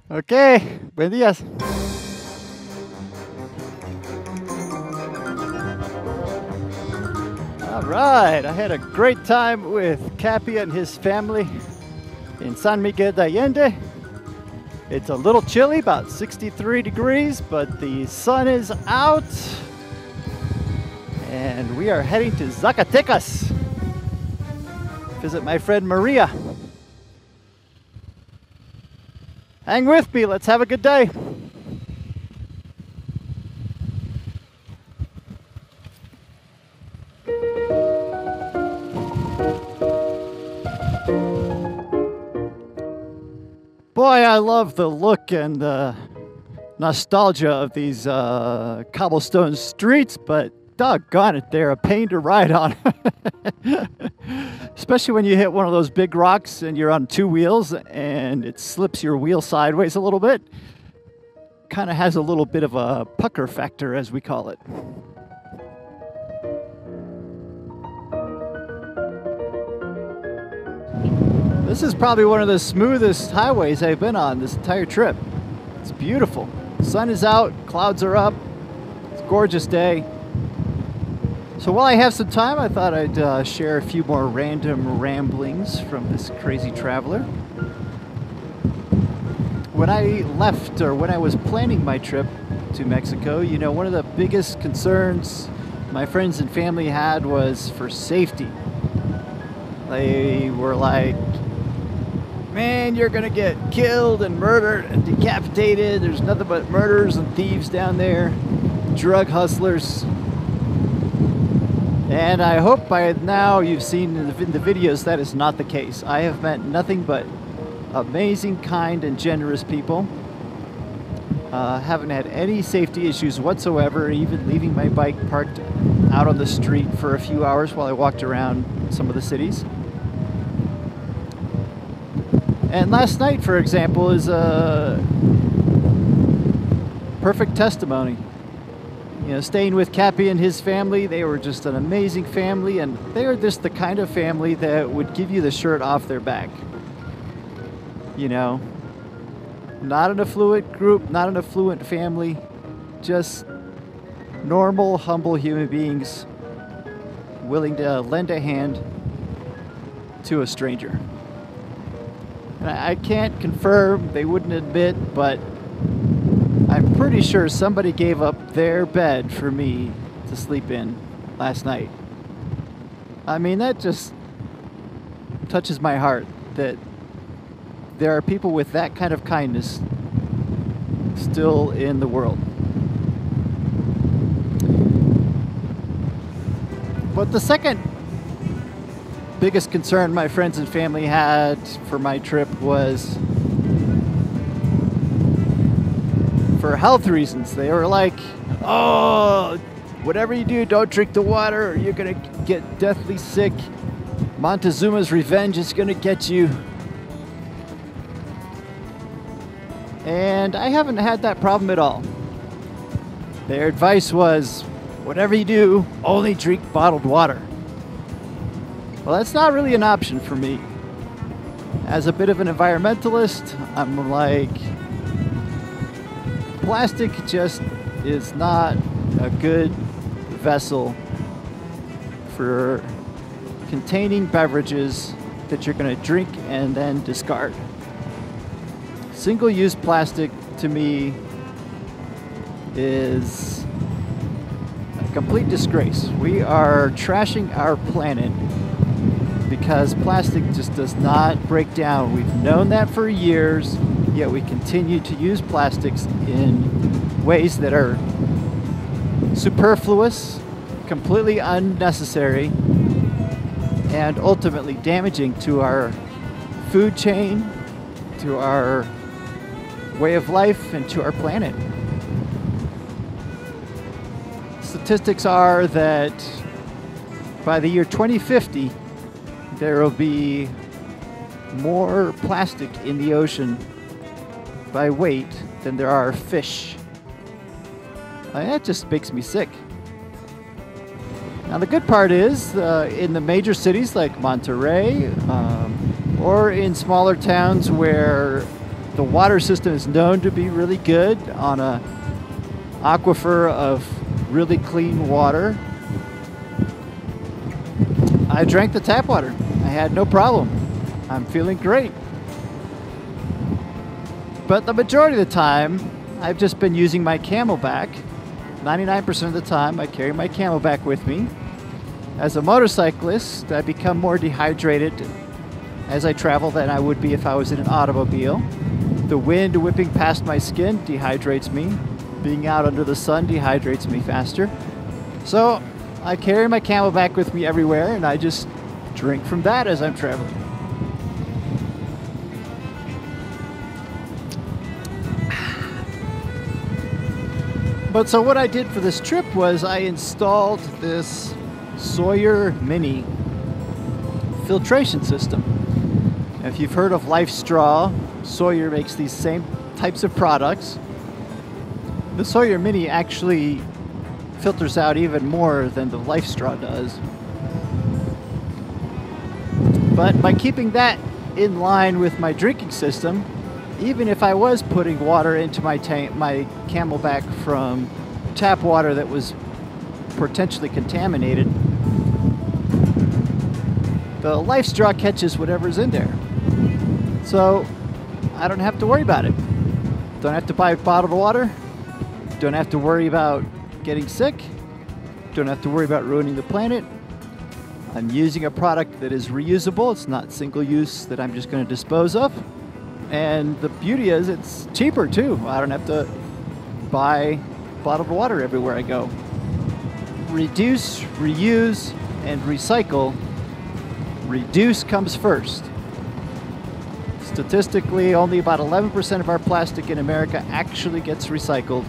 Okay, buen días. All right, I had a great time with Capi and his family in San Miguel de Allende. It's a little chilly, about 63 degrees, but the sun is out. And we are heading to Zacatecas. Visit my friend Maria. Hang with me, let's have a good day. Boy, I love the look and the nostalgia of these cobblestone streets, but doggone it, they're a pain to ride on. Especially when you hit one of those big rocks and you're on two wheels and it slips your wheel sideways a little bit. Kind of has a little bit of a pucker factor, as we call it. This is probably one of the smoothest highways I've been on this entire trip. It's beautiful. Sun is out, clouds are up. It's a gorgeous day. So while I have some time, I thought I'd share a few more random ramblings from this crazy traveler. When I left, or when I was planning my trip to Mexico, you know, one of the biggest concerns my friends and family had was for safety. They were like, man, you're gonna get killed and murdered and decapitated. There's nothing but murderers and thieves down there, drug hustlers. And I hope by now you've seen in the videos that is not the case. I have met nothing but amazing, kind, and generous people. Haven't had any safety issues whatsoever, even leaving my bike parked out on the street for a few hours while I walked around some of the cities. And last night, for example, is a perfect testimony. You know, staying with Capi and his family, they were just an amazing family, and they are just the kind of family that would give you the shirt off their back. You know, not an affluent group, not an affluent family, just normal, humble human beings willing to lend a hand to a stranger. And I can't confirm, they wouldn't admit, but I'm pretty sure somebody gave up their bed for me to sleep in last night. I mean, that just touches my heart that there are people with that kind of kindness still in the world. But the second biggest concern my friends and family had for my trip was for health reasons. They were like, oh, whatever you do, don't drink the water or you're gonna get deathly sick. Montezuma's revenge is gonna get you. And I haven't had that problem at all. Their advice was, whatever you do, only drink bottled water. Well, that's not really an option for me. As a bit of an environmentalist, I'm like, plastic just is not a good vessel for containing beverages that you're going to drink and then discard. Single-use plastic, to me, is a complete disgrace. We are trashing our planet because plastic just does not break down. We've known that for years, yet we continue to use plastics in ways that are superfluous, completely unnecessary, and ultimately damaging to our food chain, to our way of life, and to our planet. Statistics are that by the year 2050, there will be more plastic in the ocean by weight than there are fish. That just makes me sick. Now the good part is, in the major cities like Monterey, or in smaller towns where The water system is known to be really good on a aquifer of really clean water. I drank the tap water. I had no problem. I'm feeling great. But the majority of the time, I've just been using my Camelback. 99% of the time, I carry my Camelback with me. As a motorcyclist, I become more dehydrated as I travel than I would be if I was in an automobile. The wind whipping past my skin dehydrates me. Being out under the sun dehydrates me faster. So I carry my Camelback with me everywhere, and I just drink from that as I'm traveling. But so what I did for this trip was I installed this Sawyer Mini filtration system. If you've heard of Life Straw, Sawyer makes these same types of products. The Sawyer Mini actually filters out even more than the Life Straw does. But by keeping that in line with my drinking system, even if I was putting water into my Camelback from tap water that was potentially contaminated, the Life Straw catches whatever's in there. So I don't have to worry about it. Don't have to buy bottled water. Don't have to worry about getting sick. Don't have to worry about ruining the planet. I'm using a product that is reusable. It's not single use that I'm just going to dispose of. And the beauty is it's cheaper too. I don't have to buy bottled water everywhere I go. Reduce, reuse, and recycle. Reduce comes first. Statistically, only about 11% of our plastic in America actually gets recycled.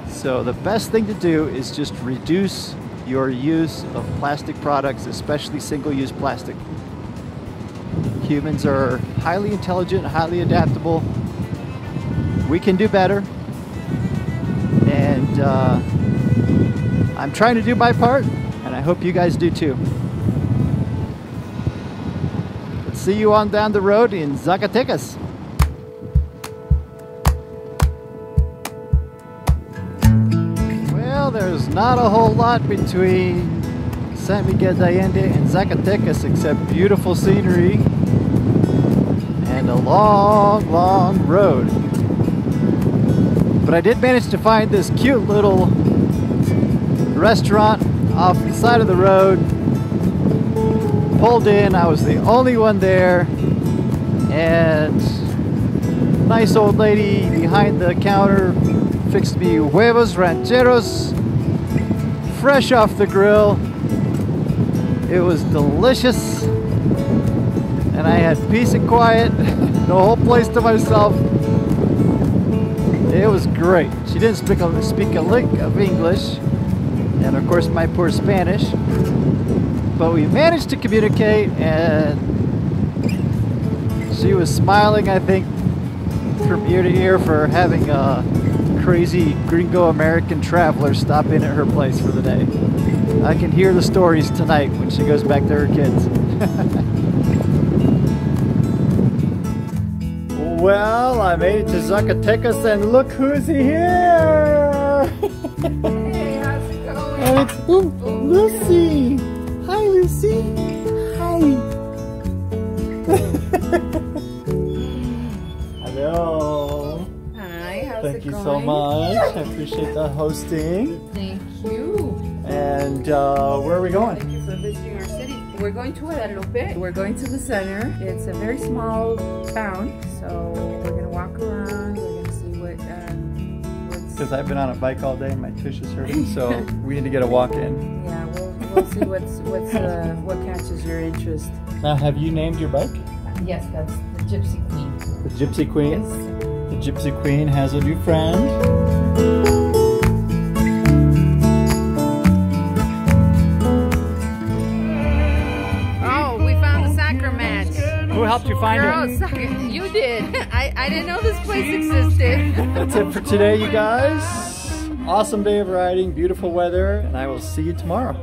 So the best thing to do is just reduce your use of plastic products, especially single-use plastic. Humans are highly intelligent, highly adaptable. We can do better. And I'm trying to do my part, and I hope you guys do too. Let's see you on down the road in Zacatecas. Well, there's not a whole lot between San Miguel de Allende and Zacatecas except beautiful scenery and a long, long road. But I did manage to find this cute little restaurant off the side of the road. Pulled in, I was the only one there, and nice old lady behind the counter fixed me huevos rancheros, fresh off the grill. It was delicious, and I had peace and quiet, the whole place to myself. It was great. She didn't speak a lick of English, and of course my poor Spanish, but we managed to communicate, and she was smiling, I think, from ear to ear for having a crazy gringo American traveler stop in at her place for the day. I can hear the stories tonight when she goes back to her kids. Well, I made it to Zacatecas, and look who's here! Hey, how's it going? It's Lucy! Hi, Lucy! Hi! Hello! Hi, how's it Thank you going? so much. I appreciate the hosting. Thank you. And where are we going? Thank you for visiting our city. We're going to Guadalupe. We're going to the center. It's a very small town, so we're going to walk around. We're going to see what's... Because I've been on a bike all day and my tush is hurting, so we need to get a walk in. Yeah, we'll see what catches your interest. Now, have you named your bike? Yes, that's the Gypsy Queen. The Gypsy Queen? Yes. The Gypsy Queen has a new friend. Oh, we found the soccer match. Who helped you find Girl, it? soccer. You did. I didn't know this place existed. That's it for today, you guys. Awesome day of riding, beautiful weather, and I will see you tomorrow.